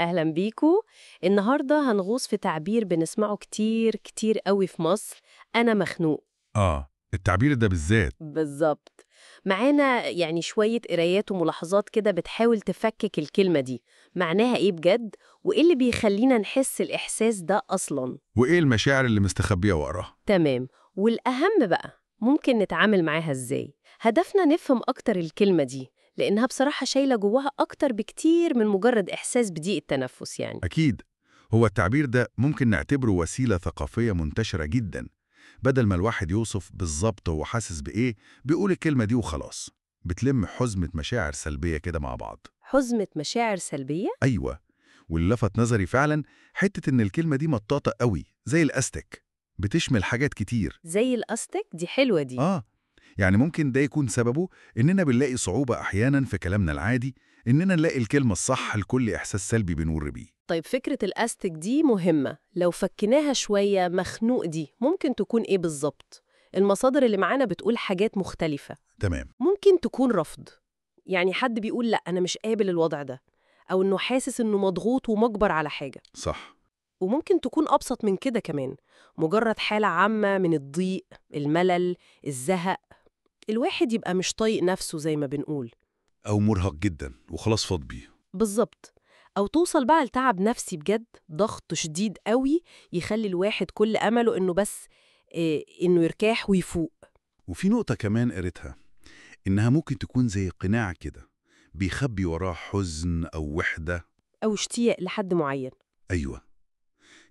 أهلا بيكو. النهاردة هنغوص في تعبير بنسمعه كتير كتير قوي في مصر. أنا مخنوق. التعبير ده بالذات. بالظبط. معانا شوية قرايات وملاحظات كده بتحاول تفكك الكلمة دي، معناها إيه بجد؟ وإيه اللي بيخلينا نحس الإحساس ده أصلاً؟ وإيه المشاعر اللي مستخبية وراها؟ تمام. والأهم بقى، ممكن نتعامل معاها إزاي؟ هدفنا نفهم أكتر الكلمة دي، لأنها بصراحة شايلة جواها أكتر بكتير من مجرد إحساس بضيق التنفس أكيد. هو التعبير ده ممكن نعتبره وسيلة ثقافية منتشرة جدا. بدل ما الواحد يوصف بالظبط هو حاسس بإيه، بيقول الكلمة دي وخلاص. بتلم حزمة مشاعر سلبية كده مع بعض. حزمة مشاعر سلبية؟ أيوة. واللي لفت نظري فعلا حتة إن الكلمة دي مطاطة قوي زي الأستك، بتشمل حاجات كتير. زي الأستك دي حلوة دي. آه يعني ممكن ده يكون سببه إننا بنلاقي صعوبة أحياناً في كلامنا العادي إننا نلاقي الكلمة الصح لكل إحساس سلبي بنمر بيه. طيب فكرة الأستك دي مهمة، لو فكناها شوية مخنوق دي ممكن تكون إيه بالظبط؟ المصادر اللي معانا بتقول حاجات مختلفة. تمام. ممكن تكون رفض، يعني حد بيقول لأ أنا مش قابل الوضع ده، أو إنه حاسس إنه مضغوط ومجبر على حاجة. صح. وممكن تكون أبسط من كده كمان، مجرد حالة عامة من الضيق، الملل، الزهق، الواحد يبقى مش طايق نفسه زي ما بنقول. أو مرهق جدا وخلاص فاض بيه. بالظبط. أو توصل بقى لتعب نفسي بجد، ضغط شديد قوي يخلي الواحد كل أمله إنه بس إنه يرتاح ويفوق. وفي نقطة كمان قريتها، إنها ممكن تكون زي قناع كده بيخبي وراه حزن أو وحدة. أو اشتياق لحد معين. أيوة.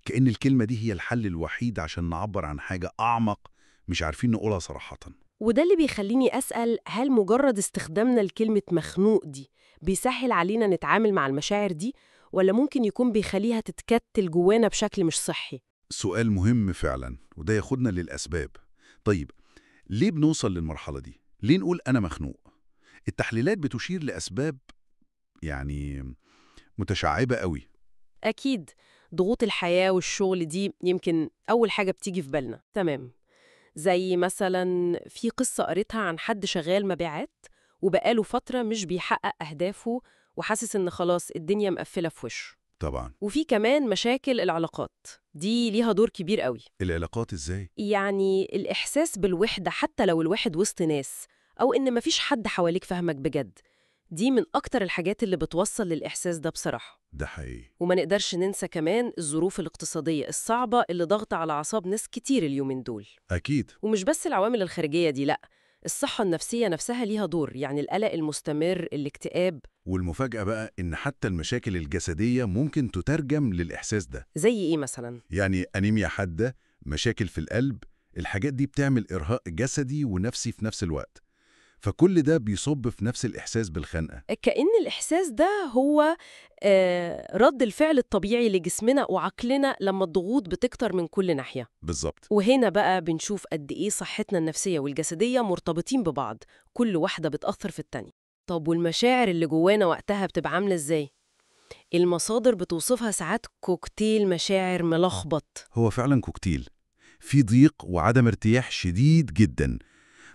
كأن الكلمة دي هي الحل الوحيد عشان نعبر عن حاجة أعمق مش عارفين نقولها صراحة. وده اللي بيخليني أسأل، هل مجرد استخدامنا لكلمة مخنوق دي بيسهل علينا نتعامل مع المشاعر دي، ولا ممكن يكون بيخليها تتكتل جوانا بشكل مش صحي؟ سؤال مهم فعلا، وده ياخدنا للأسباب. طيب، ليه بنوصل للمرحلة دي؟ ليه نقول أنا مخنوق؟ التحليلات بتشير لأسباب يعني متشعبة قوي. أكيد. ضغوط الحياة والشغل دي يمكن أول حاجة بتيجي في بالنا، تمام. زي مثلا في قصة قريتها عن حد شغال مبيعات وبقاله فترة مش بيحقق أهدافه، وحاسس إن خلاص الدنيا مقفلة في وشه. طبعا. وفي كمان مشاكل العلاقات، دي ليها دور كبير قوي. العلاقات إزاي؟ يعني الإحساس بالوحدة حتى لو الواحد وسط ناس، أو إن مفيش حد حواليك فاهمك بجد، دي من أكتر الحاجات اللي بتوصل للإحساس ده بصراحة. ده حقيقي. وما نقدرش ننسى كمان الظروف الاقتصادية الصعبة اللي ضغط على أعصاب ناس كتير اليومين دول. أكيد. ومش بس العوامل الخارجية دي، لأ، الصحة النفسية نفسها ليها دور، يعني القلق المستمر، الاكتئاب. والمفاجأة بقى إن حتى المشاكل الجسدية ممكن تترجم للإحساس ده. زي إيه مثلا؟ يعني أنيميا حادة، مشاكل في القلب، الحاجات دي بتعمل إرهاق جسدي ونفسي في نفس الوقت. فكل ده بيصب في نفس الإحساس بالخنقة. كأن الإحساس ده هو رد الفعل الطبيعي لجسمنا وعقلنا لما الضغوط بتكتر من كل ناحية. بالظبط. وهنا بقى بنشوف قد إيه صحتنا النفسية والجسدية مرتبطين ببعض، كل واحدة بتأثر في التانية. طب والمشاعر اللي جوانا وقتها بتبقى عاملة إزاي؟ المصادر بتوصفها ساعات كوكتيل مشاعر ملخبط. هو فعلا كوكتيل، في ضيق وعدم ارتياح شديد جدا،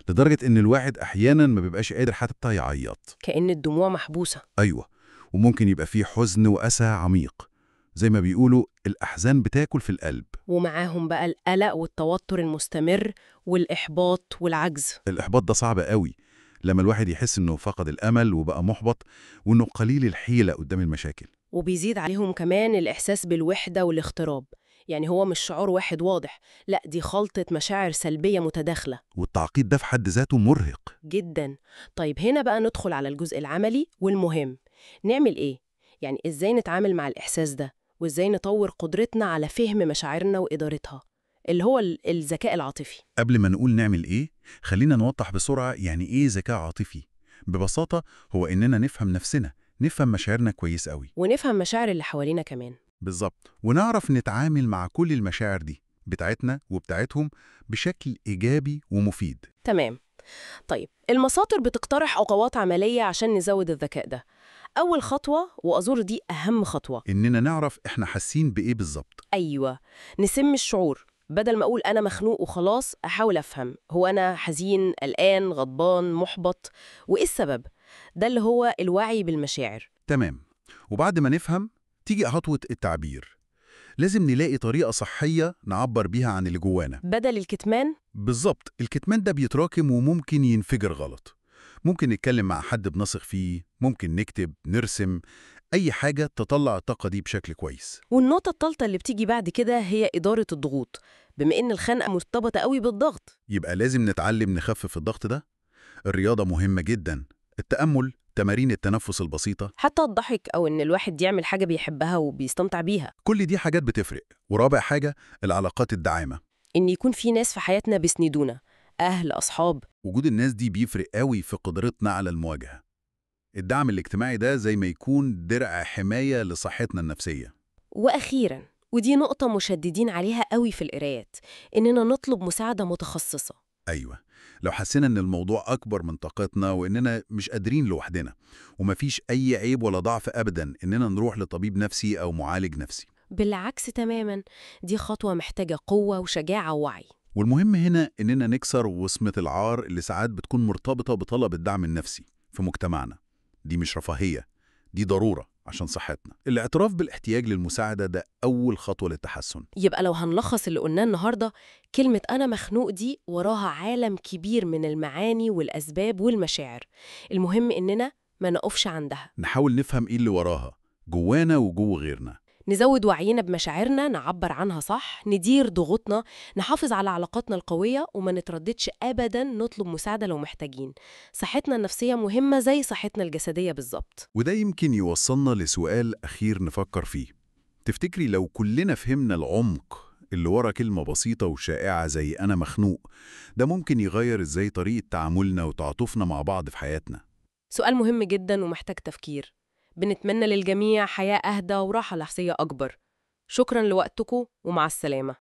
لدرجة إن الواحد أحيانا ما بيبقاش قادر حتى يعيط. كأن الدموع محبوسة. أيوة. وممكن يبقى فيه حزن وأسى عميق، زي ما بيقولوا الأحزان بتاكل في القلب. ومعاهم بقى القلق والتوتر المستمر والإحباط والعجز. الإحباط ده صعب قوي، لما الواحد يحس إنه فقد الأمل وبقى محبط، وإنه قليل الحيلة قدام المشاكل. وبيزيد عليهم كمان الإحساس بالوحدة والاغتراب، يعني هو مش شعور واحد واضح، لا دي خلطة مشاعر سلبية متداخلة. والتعقيد ده في حد ذاته مرهق. جدا. طيب هنا بقى ندخل على الجزء العملي والمهم، نعمل إيه؟ يعني إزاي نتعامل مع الإحساس ده، وإزاي نطور قدرتنا على فهم مشاعرنا وإدارتها، اللي هو الذكاء العاطفي. قبل ما نقول نعمل إيه، خلينا نوضح بسرعة يعني إيه ذكاء عاطفي. ببساطة هو إننا نفهم نفسنا، نفهم مشاعرنا كويس قوي. ونفهم مشاعر اللي حوالينا كمان. بالظبط. ونعرف نتعامل مع كل المشاعر دي بتاعتنا وبتاعتهم بشكل إيجابي ومفيد. تمام. طيب المصادر بتقترح خطوات عملية عشان نزود الذكاء ده. أول خطوة، وأظن دي أهم خطوة، إننا نعرف إحنا حاسين بإيه بالظبط. أيوة، نسمي الشعور. بدل ما أقول أنا مخنوق وخلاص، أحاول أفهم هو أنا حزين، قلقان، غضبان، محبط، وإيه السبب. ده اللي هو الوعي بالمشاعر. تمام. وبعد ما نفهم، تيجي خطوة التعبير. لازم نلاقي طريقة صحية نعبر بيها عن اللي جوانا. بدل الكتمان. بالظبط، الكتمان ده بيتراكم وممكن ينفجر غلط. ممكن نتكلم مع حد بنثق فيه، ممكن نكتب، نرسم، أي حاجة تطلع الطاقة دي بشكل كويس. والنقطة الثالثة اللي بتيجي بعد كده هي إدارة الضغوط، بما إن الخنقة مرتبطة قوي بالضغط. يبقى لازم نتعلم نخفف الضغط ده. الرياضة مهمة جدا، التأمل، تمارين التنفس البسيطة، حتى الضحك أو إن الواحد يعمل حاجة بيحبها وبيستمتع بيها. كل دي حاجات بتفرق. ورابع حاجة، العلاقات الداعمة. إن يكون في ناس في حياتنا بيسندونا، أهل، أصحاب. وجود الناس دي بيفرق قوي في قدرتنا على المواجهة. الدعم الاجتماعي ده زي ما يكون درع حماية لصحتنا النفسية. وأخيراً، ودي نقطة مشددين عليها قوي في القرايات، إننا نطلب مساعدة متخصصة. أيوة، لو حسينا إن الموضوع أكبر من طاقتنا وإننا مش قادرين لوحدنا، ومفيش أي عيب ولا ضعف أبداً إننا نروح لطبيب نفسي أو معالج نفسي. بالعكس تماماً، دي خطوة محتاجة قوة وشجاعة ووعي. والمهم هنا إننا نكسر وصمة العار اللي ساعات بتكون مرتبطة بطلب الدعم النفسي في مجتمعنا. دي مش رفاهية، دي ضرورة عشان صحتنا. الاعتراف بالاحتياج للمساعدة ده أول خطوة للتحسن. يبقى لو هنلخص اللي قلناه النهاردة، كلمة أنا مخنوق دي وراها عالم كبير من المعاني والأسباب والمشاعر. المهم إننا ما نقفش عندها، نحاول نفهم إيه اللي وراها، جوانا وجوه غيرنا. نزود وعينا بمشاعرنا، نعبر عنها صح، ندير ضغوطنا، نحافظ على علاقاتنا القوية، وما نترددش أبداً نطلب مساعدة لو محتاجين. صحتنا النفسية مهمة زي صحتنا الجسدية بالظبط. وده يمكن يوصلنا لسؤال أخير نفكر فيه. تفتكري لو كلنا فهمنا العمق اللي ورا كلمة بسيطة وشائعة زي أنا مخنوق، ده ممكن يغير إزاي طريقة تعاملنا وتعاطفنا مع بعض في حياتنا؟ سؤال مهم جداً ومحتاج تفكير. بنتمنى للجميع حياة أهدى وراحة نفسية أكبر. شكراً لوقتكم ومع السلامة.